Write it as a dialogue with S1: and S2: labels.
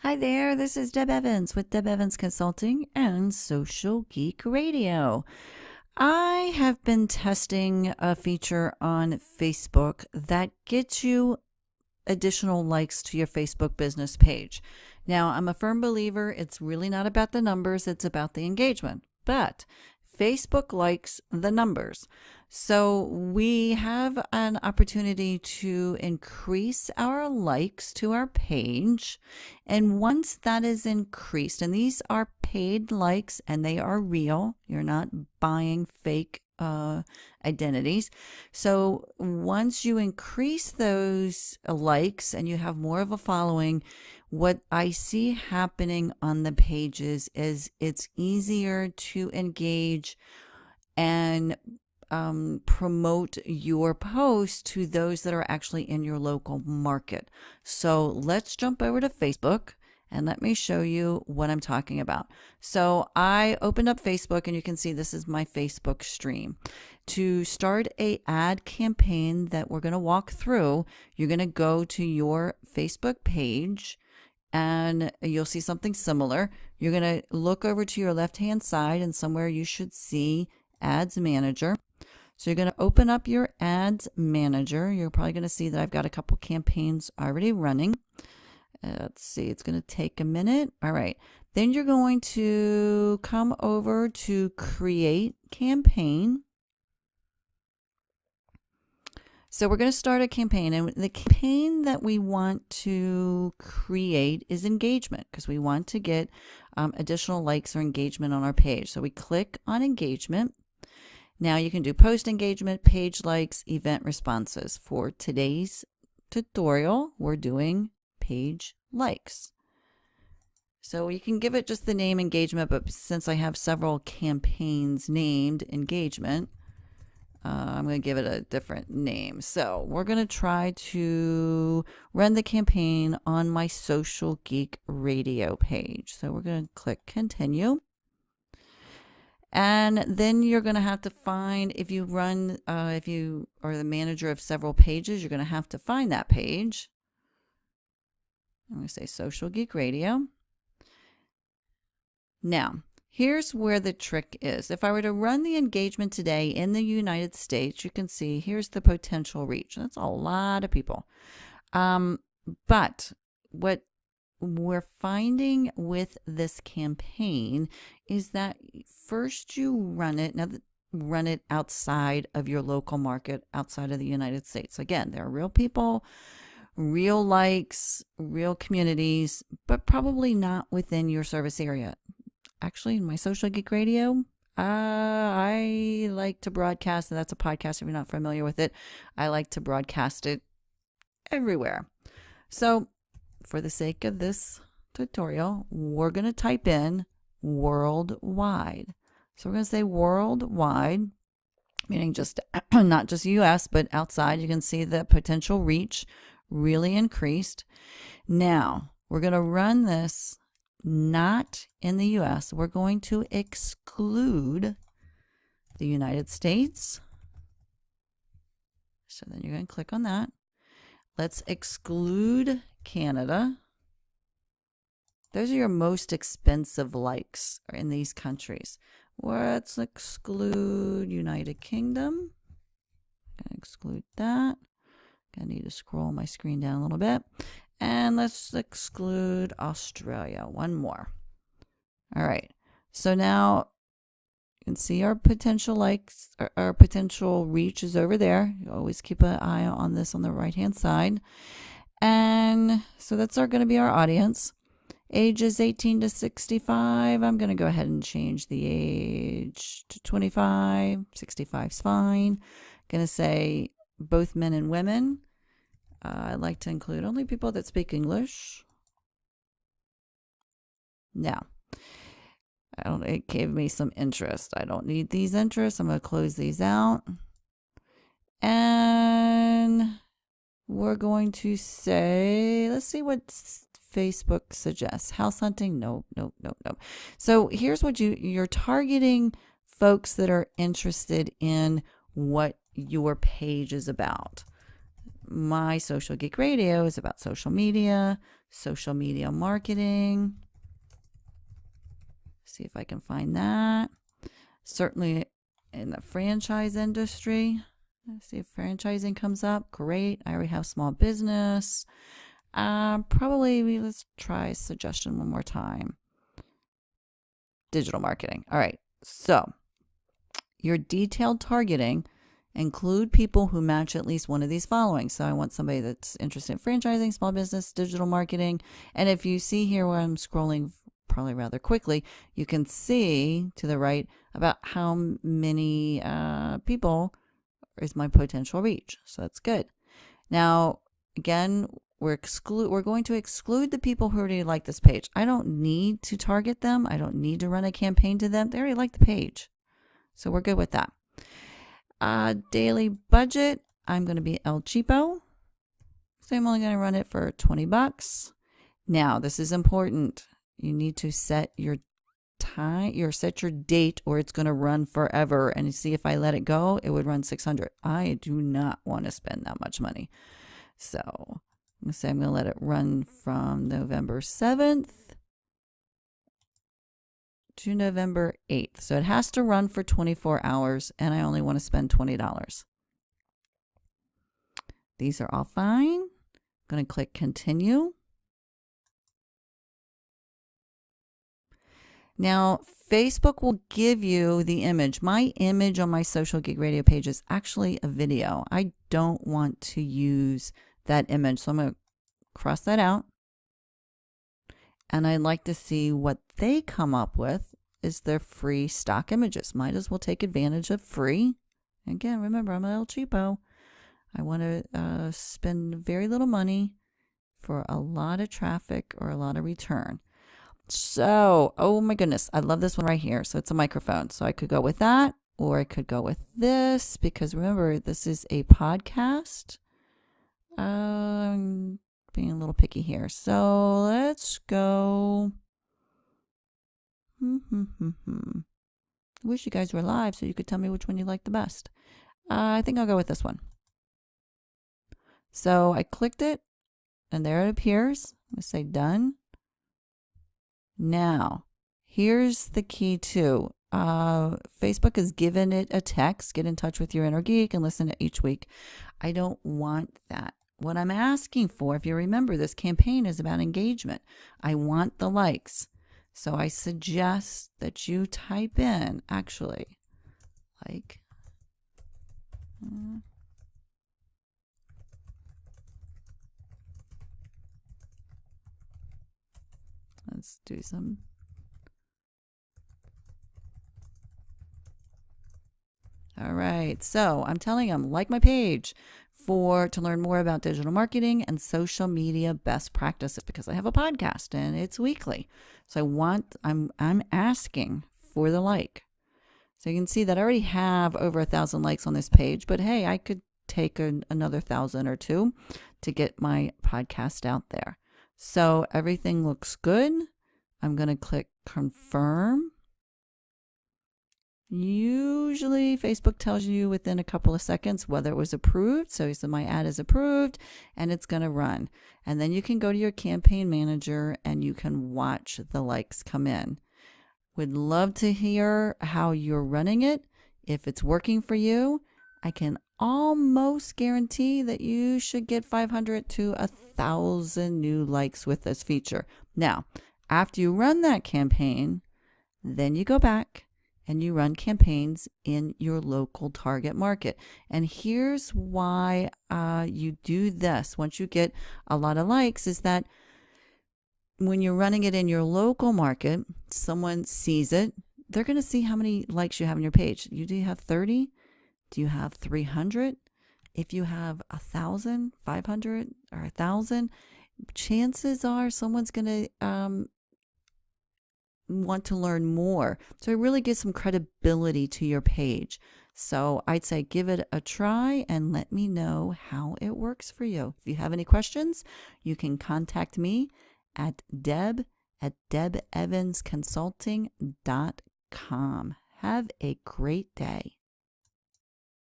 S1: Hi there, this is Deb Evans with Deb Evans Consulting and Social Geek Radio. I have been testing a feature on Facebook that gets you additional likes to your Facebook business page. Now, I'm a firm believer it's really not about the numbers, it's about the engagement. But Facebook likes the numbers. So we have an opportunity to increase our likes to our page. And once that is increased, and these are paid likes and they are real, you're not buying fake identities. So once you increase those likes and you have more of a following, what I see happening on the pages is it's easier to engage and promote your post to those that are actually in your local market. So let's jump over to Facebook and let me show you what I'm talking about. So I opened up Facebook and you can see this is my Facebook stream. To start a ad campaign that we're going to walk through, you're going to go to your Facebook page and you'll see something similar. You're going to look over to your left-hand side and somewhere you should see Ads Manager. So you're going to open up your Ads Manager. You're probably going to see that I've got a couple campaigns already running. Let's see, it's going to take a minute. All right. Then you're going to come over to Create Campaign. So we're going to start a campaign, and the campaign that we want to create is engagement because we want to get additional likes or engagement on our page. So we click on engagement. Now you can do post engagement, page likes, event responses. For today's tutorial, we're doing page likes. So you can give it just the name engagement, but since I have several campaigns named engagement, I'm going to give it a different name. So we're going to try to run the campaign on my Social Geek Radio page. So we're going to click continue. And then you're going to have to find, if you are the manager of several pages, you're going to have to find that page. I'm going to say Social Geek Radio. Now, here's where the trick is. If I were to run the engagement today in the United States, you can see here's the potential reach. That's a lot of people. But what we're finding with this campaign is that first you run it. Now, run it outside of your local market, outside of the United States. Again, there are real people, real likes, real communities, but probably not within your service area. Actually, in my Social Geek Radio, I like to broadcast, and that's a podcast if you're not familiar with it. I like to broadcast it everywhere. So for the sake of this tutorial, we're going to type in worldwide. So we're going to say worldwide, meaning just not just US, but outside. You can see the potential reach really increased. Now, we're going to run this not in the US. We're going to exclude the United States. So then you're going to click on that. Let's exclude Canada. Those are your most expensive likes in these countries. Let's exclude United Kingdom. Gonna exclude that. I need to scroll my screen down a little bit. And let's exclude Australia. One more. All right. So now you can see our potential likes, our potential reach is over there. You always keep an eye on this on the right-hand side. And so that's going to be our audience. Ages 18 to 65. I'm going to go ahead and change the age to 25. 65 is fine. Going to say both men and women. I like to include only people that speak English. Now, it gave me some interest. I don't need these interests. I'm going to close these out. And we're going to say, let's see what Facebook suggests. House hunting? No. So here's what you're targeting folks that are interested in what your page is about. My Social Geek Radio is about social media, social media marketing. See if I can find that. Certainly in the franchise industry. Let's see if franchising comes up. Great. I already have small business. Probably let's try suggestion one more time. Digital marketing. All right. So your detailed targeting include people who match at least one of these following. So I want somebody that's interested in franchising, small business, digital marketing. And if you see here where I'm scrolling probably rather quickly, you can see to the right about how many people is my potential reach. So that's good. Now, again, we're going to exclude the people who already like this page. I don't need to target them. I don't need to run a campaign to them. They already like the page. So we're good with that. Daily budget, I'm going to be El Cheapo. So I'm only going to run it for 20 bucks. Now, this is important. You need to set your time, set your date, or it's going to run forever. And you see, if I let it go, it would run 600. I do not want to spend that much money. So I'm going to say I'm going to let it run from November 7th to November 8th. So it has to run for 24 hours, and I only want to spend $20. These are all fine. I'm going to click continue. Now, Facebook will give you the image. My image on my Social Geek Radio page is actually a video. I don't want to use that image, so I'm going to cross that out. And I'd like to see what they come up with is their free stock images. Might as well take advantage of free. Again, remember, I'm a little cheapo. I want to spend very little money for a lot of traffic or a lot of return. So, oh my goodness, I love this one right here. So it's a microphone. So I could go with that, or I could go with this, because remember, this is a podcast. I'm being a little picky here. So let's go. I wish you guys were live so you could tell me which one you like the best. I think I'll go with this one. So I clicked it, and there it appears. I'm going to say done. Now, here's the key too. Facebook has given it a text. Get in touch with your inner geek and listen to each week. I don't want that. What I'm asking for, if you remember, this campaign is about engagement. I want the likes. So I suggest that you type in, actually, like, let's do some. All right. So I'm telling them, like my page to learn more about digital marketing and social media best practices, because I have a podcast and it's weekly. So I'm asking for the like. So you can see that I already have over 1,000 likes on this page, but hey, I could take another 1,000 or 2 to get my podcast out there. So everything looks good. I'm going to click confirm. Usually Facebook tells you within a couple of seconds whether it was approved. So he said my ad is approved and it's going to run. And then you can go to your campaign manager and you can watch the likes come in. Would love to hear how you're running it. If it's working for you, I can almost guarantee that you should get 500 to 1,000 new likes with this feature. Now, after you run that campaign, then you go back and you run campaigns in your local target market. And here's why you do this. Once you get a lot of likes, is that when you're running it in your local market, someone sees it. They're going to see how many likes you have on your page. Do you have 30? Do you have 300? If you have 1,000, 500, or 1,000, chances are someone's going to want to learn more. So it really gives some credibility to your page. So I'd say give it a try and let me know how it works for you. If you have any questions, you can contact me at deb@debevansconsulting.com. Have a great day.